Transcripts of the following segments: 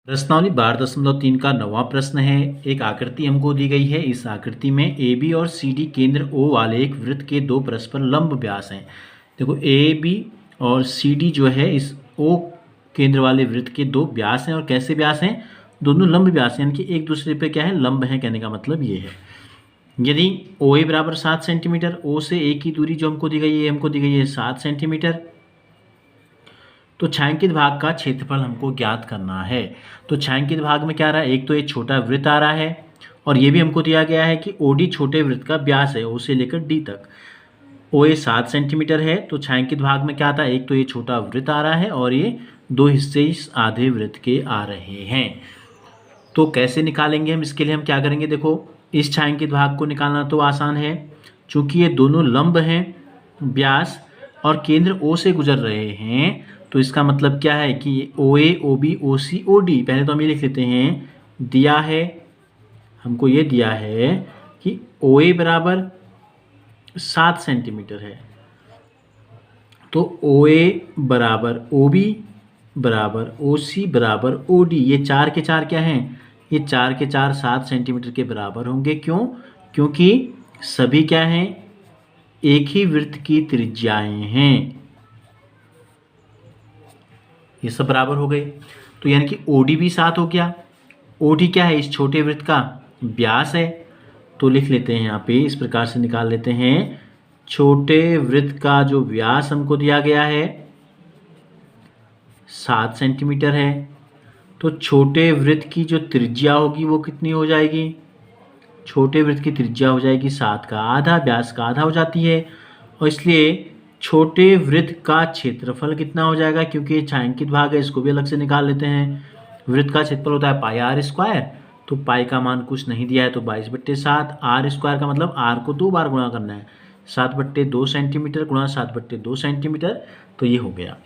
प्रश्नावली 12.3 का 9वां प्रश्न है। एक आकृति हमको दी गई है। इस आकृति में ए बी और सी डी केंद्र ओ वाले एक वृत्त के दो परस्पर लंब व्यास हैं। देखो ए बी और सी डी जो है इस ओ केंद्र वाले वृत्त के दो व्यास हैं। और कैसे व्यास हैं? दोनों लंब व्यास हैं, यानी कि एक दूसरे पे क्या है, लंब है। कहने का मतलब ये है, यदि ओ ए बराबर 7 सेंटीमीटर, ओ से ए की दूरी जो हमको दी गई है, हमको दी गई है 7 सेंटीमीटर, तो छायांकित भाग का क्षेत्रफल हमको ज्ञात करना है। तो छायांकित भाग में क्या आ रहा है, एक तो एक छोटा वृत्त आ रहा है, और ये भी हमको दिया गया है कि ओडी छोटे वृत्त का व्यास है, ओ से लेकर डी तक। ओ ए 7 सेंटीमीटर है, तो छायांकित भाग में क्या आता है, एक तो ये छोटा वृत्त आ रहा है और ये दो हिस्से इस आधे वृत्त के आ रहे हैं। तो कैसे निकालेंगे हम? इसके लिए हम क्या करेंगे, देखो इस छायांकित भाग को निकालना तो आसान है, चूंकि ये दोनों लंब हैं व्यास और केंद्र ओ से गुजर रहे हैं। तो इसका मतलब क्या है कि ओ ए, ओ बी, ओ सी, ओ डी, पहले तो हम ये लिख लेते हैं, दिया है हमको, ये दिया है कि ओ ए बराबर 7 सेंटीमीटर है, तो ओ ए बराबर ओ बी बराबर ओ सी बराबर ओ डी, ये चार के चार क्या हैं, ये चार के चार 7 सेंटीमीटर के बराबर होंगे। क्यों? क्योंकि सभी क्या हैं, एक ही वृत्त की त्रिज्याएं हैं, ये सब बराबर हो गए। तो यानी कि ओडी भी 7 हो गया। ओडी क्या है, इस छोटे वृत्त का व्यास है, तो लिख लेते हैं यहाँ पे, इस प्रकार से निकाल लेते हैं, छोटे वृत्त का जो व्यास हमको दिया गया है 7 सेंटीमीटर है, तो छोटे वृत्त की जो त्रिज्या होगी वो कितनी हो जाएगी, छोटे वृत्त की त्रिज्या हो जाएगी 7 का आधा, व्यास का आधा हो जाती है, और इसलिए छोटे वृत्त का क्षेत्रफल कितना हो जाएगा, क्योंकि ये छायांकित भाग है, इसको भी अलग से निकाल लेते हैं। वृत्त का क्षेत्रफल होता है पाई आर स्क्वायर, तो पाई का मान कुछ नहीं दिया है, तो 22/7, आर स्क्वायर का मतलब आर को 2 बार गुणा करना है, 7/2 सेंटीमीटर गुणा 7/2 सेंटीमीटर, तो ये हो गया।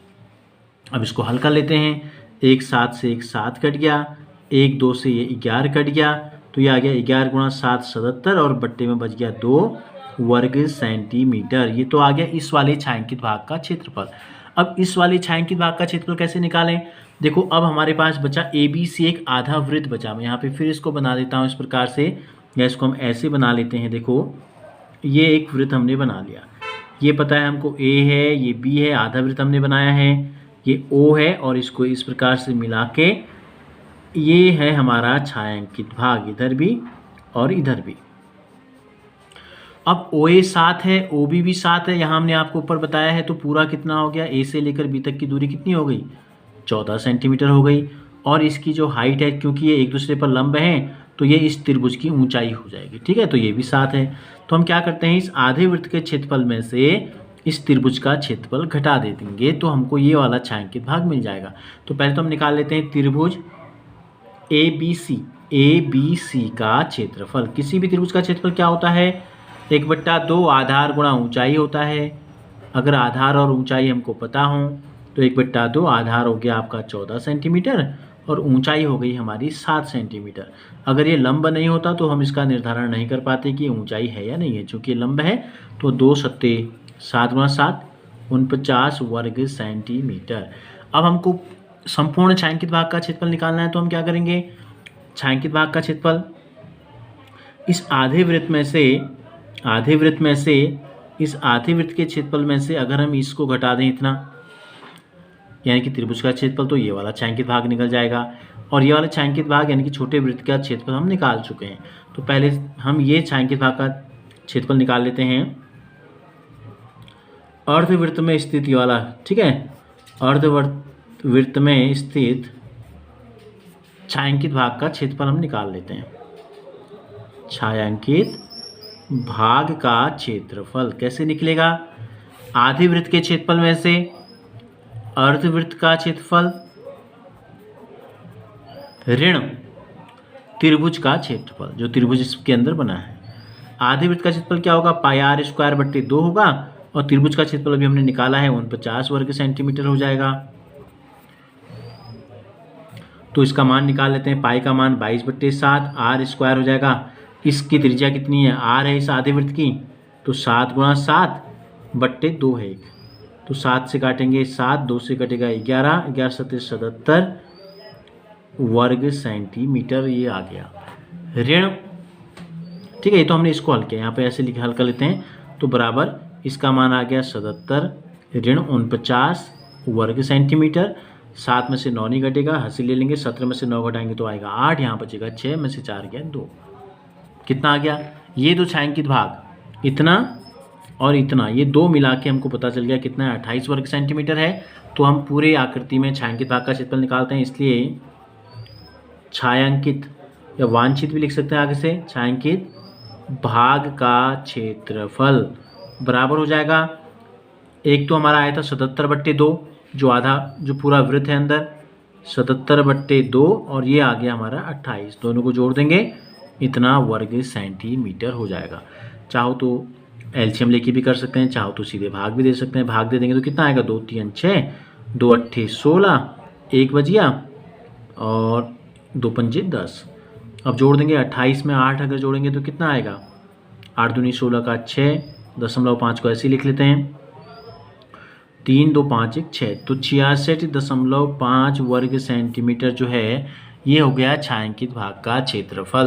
अब इसको हल कर लेते हैं, 1 7 से 1 7 कट गया, 1 2 से ये 11 कट गया, तो ये आ गया 11 गुणा 7 77, और बट्टे में बच गया 2 वर्ग सेंटीमीटर। ये तो आ गया इस वाले छायांकित भाग का क्षेत्रफल। अब इस वाले छायांकित भाग का क्षेत्रफल कैसे निकालें? देखो अब हमारे पास बचा ए बी सी, एक आधा वृत्त बचा। मैं यहाँ पे फिर इसको बना देता हूँ इस प्रकार से, या इसको हम ऐसे बना लेते हैं। देखो ये एक वृत्त हमने बना लिया, ये पता है हमको ए है, ये बी है, आधा वृत्त हमने बनाया है, ये ओ है, और इसको इस प्रकार से मिला के ये है हमारा छायांकित भाग, इधर भी और इधर भी। अब ओ ए 7 है, ओ बी भी 7 है, यहाँ हमने आपको ऊपर बताया है, तो पूरा कितना हो गया, ए से लेकर बी तक की दूरी कितनी हो गई, 14 सेंटीमीटर हो गई। और इसकी जो हाइट है, क्योंकि ये एक दूसरे पर लंब हैं, तो ये इस त्रिभुज की ऊंचाई हो जाएगी, ठीक है, तो ये भी 7 है। तो हम क्या करते हैं, इस आधे वृत्त के क्षेत्रफल में से इस त्रिभुज का क्षेत्रफल घटा दे देंगे, तो हमको ये वाला छायांकित भाग मिल जाएगा। तो पहले तो हम निकाल लेते हैं त्रिभुज ए बी सी का क्षेत्रफल। किसी भी त्रिभुज का क्षेत्रफल क्या होता है, 1/2 आधार गुणा ऊंचाई होता है। अगर आधार और ऊंचाई हमको पता हो, तो 1/2 आधार हो गया आपका 14 सेंटीमीटर, और ऊंचाई हो गई हमारी 7 सेंटीमीटर। अगर ये लंब नहीं होता तो हम इसका निर्धारण नहीं कर पाते कि ऊंचाई है या नहीं है। चूँकि लंब है, तो 2 सत्ते 7 गुणा 7 49 वर्ग सेंटीमीटर। अब हमको संपूर्ण छायांकित भाग का क्षेत्रफल निकालना है, तो हम क्या करेंगे, छायांकित भाग का क्षेत्रफल इस आधे वृत्त में से इस आधे वृत्त के क्षेत्रफल में से अगर हम इसको घटा दें इतना, यानी कि त्रिभुज का क्षेत्रफल, तो ये वाला छायांकित भाग निकल जाएगा। और ये वाला छायांकित भाग यानी कि छोटे वृत्त का क्षेत्रफल हम निकाल चुके हैं। तो पहले हम ये छायांकित भाग का क्षेत्रफल निकाल लेते हैं, अर्धवृत्त में स्थित ये वाला, ठीक है, अर्धवृत्त में स्थित छायांकित भाग का क्षेत्रफल हम निकाल लेते हैं। छायांकित भाग का क्षेत्रफल कैसे निकलेगा, आधे वृत्त के क्षेत्रफल में से अर्धवृत्त का क्षेत्रफल ऋण त्रिभुज का क्षेत्रफल, जो त्रिभुज इसके अंदर बना है। आधे वृत्त का क्षेत्रफल क्या होगा, पाई आर स्क्वायर बट्टे 2 होगा, और त्रिभुज का क्षेत्रफल अभी हमने निकाला है 49 वर्ग सेंटीमीटर हो जाएगा। तो इसका मान निकाल लेते हैं, पाई का मान 22/7, आर स्क्वायर हो जाएगा, इसकी त्रिज्या कितनी है, आर है इस आधे वृत्त की, तो 7 गुणा 7 बट्टे 2 है, तो 7 से काटेंगे 7, 2 से कटेगा 11, 11 7 77, वर्ग सेंटीमीटर ये आ गया। ऋण, ठीक है, ये तो हमने इसको हल किया, यहाँ पे ऐसे लिखे हल कर लेते हैं, तो बराबर इसका मान आ गया 77 ऋण 49 वर्ग सेंटीमीटर। 7 में से 9 नहीं घटेगा, हंसी ले लेंगे, 17 में से 9 घटाएंगे तो आएगा 8, यहाँ बचेगा 6 में से 4 गया 2। कितना आ गया? ये दो छायांकित भाग इतना और इतना, ये दो मिला के हमको पता चल गया कितना है, 28 वर्ग सेंटीमीटर है। तो हम पूरे आकृति में छायांकित भाग का क्षेत्रफल निकालते हैं, इसलिए छायांकित या वांछित भी लिख सकते हैं आगे से, छायांकित भाग का क्षेत्रफल बराबर हो जाएगा, एक तो हमारा आया था 77/2 जो आधा जो पूरा वृत्त है अंदर 77/2 और ये आ गया हमारा 28, दोनों को जोड़ देंगे इतना वर्ग सेंटीमीटर हो जाएगा। चाहो तो एलसीएम लेके भी कर सकते हैं, चाहो तो सीधे भाग भी दे सकते हैं, भाग दे देंगे तो कितना आएगा 2 3 6 2 8 16 1 बजिया और 2 पंजे 10। अब जोड़ देंगे 28 में 8 अगर जोड़ेंगे तो कितना आएगा, 8 दूनी 16 का 6.5 को ऐसे ही लिख लेते हैं, 3 2 5 1 6, तो 66.5 वर्ग सेंटीमीटर जो है ये हो गया छायांकित भाग का क्षेत्रफल।